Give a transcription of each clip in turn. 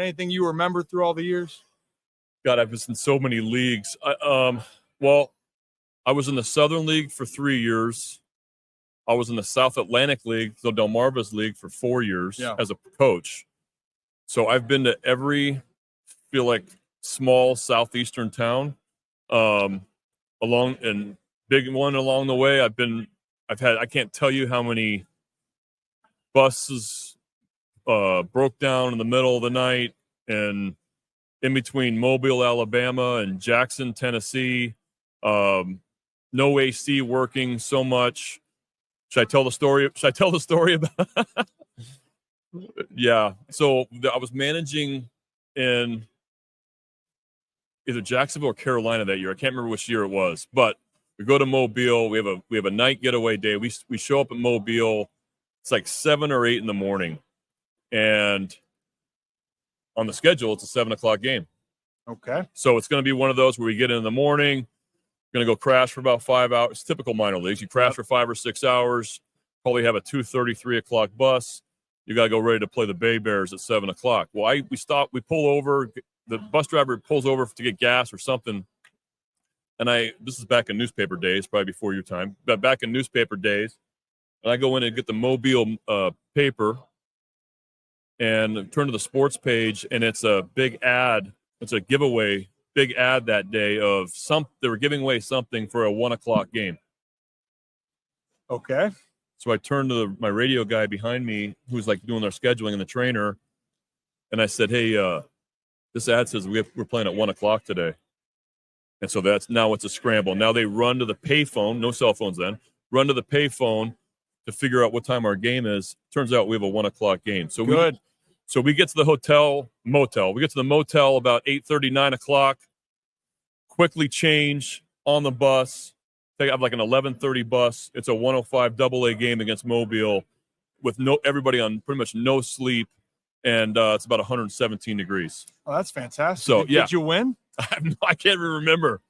Anything you remember through all the years? God, I've been in so many leagues. Well, I was in the Southern League for 3 years. I was in the South Atlantic League, the Delmarva's League, for 4 years as a coach. So I've been to every, feel like, small southeastern town, along and big one along the way. I can't tell you how many buses broke down in the middle of the night and in between Mobile, Alabama and Jackson, Tennessee. No AC working so much. Should I tell the story? Should I tell the story about? Yeah. So I was managing in either Jacksonville or Carolina that year. I can't remember which year it was, but we go to Mobile. We have a night getaway day. We show up at Mobile. It's like 7 or 8 in the morning, and on the schedule, it's a 7 o'clock game. Okay. So it's going to be one of those where we get in the morning, going to go crash for about 5 hours. It's typical minor leagues. You crash for 5 or 6 hours, probably have a 2:30, 3 o'clock bus. You got to go ready to play the Bay Bears at 7 o'clock. Well, we pull over. The bus driver pulls over to get gas or something. And this is back in newspaper days, probably before your time, but back in newspaper days. And I go in and get the Mobile paper and turn to the sports page, and it's a big ad. It's a giveaway, big ad that day of they were giving away something for a 1 o'clock game. Okay. So I turned to my radio guy behind me, who's like doing their scheduling and the trainer, and I said, "Hey, this ad says we're playing at 1 o'clock today." And so now it's a scramble. Now they run to the payphone, no cell phones then, run to the payphone to figure out what time our game is. Turns out we have a 1 o'clock game. So good. We get to the motel. We get to the motel about 8:30, 9 o'clock, quickly change on the bus. I have like an 11:30 bus. It's a 105 AA game against Mobile with everybody on pretty much no sleep. And it's about 117 degrees. Oh, that's fantastic. So, Did you win? I can't even remember.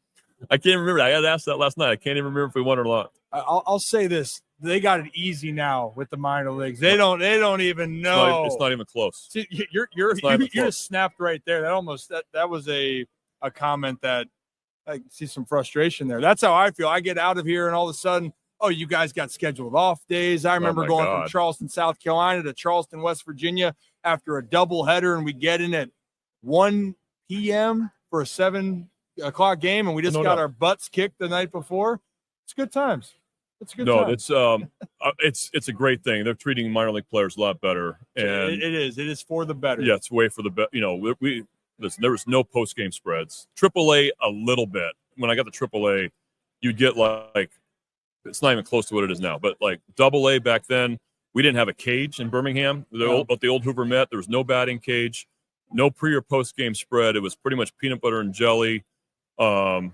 I had asked that last night. I can't even remember if we won or not. I'll say this. They got it easy now with the minor leagues. They don't even know. It's not even close. See, you just snapped right there. That was a comment that I see some frustration there. That's how I feel. I get out of here and all of a sudden, oh, you guys got scheduled off days. I remember going from Charleston, South Carolina to Charleston, West Virginia after a doubleheader, and we get in at 1 p.m. for a 7 o'clock game, and we just got our butts kicked the night before. It's good times. It's a good time. It's a great thing. They're treating minor league players a lot better, and it is for the better. Yeah, it's way for the better. You know, listen, there was no post game spreads. AAA a little bit. When I got to AAA, you'd get like it's not even close to what it is now, but like AA back then, we didn't have a cage in Birmingham. The old Hoover Met, there was no batting cage, no pre or post game spread. It was pretty much peanut butter and jelly. You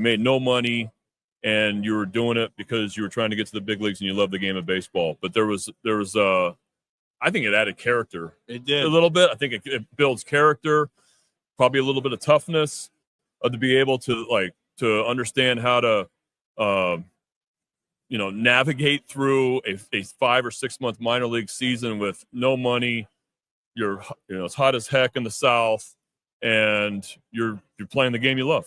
made no money. And you were doing it because you were trying to get to the big leagues and you loved the game of baseball. But there was I think it added character. It did. A little bit. I think it builds character, probably a little bit of toughness to be able to understand how to, navigate through a 5 or 6 month minor league season with no money. It's hot as heck in the South, and you're playing the game you love.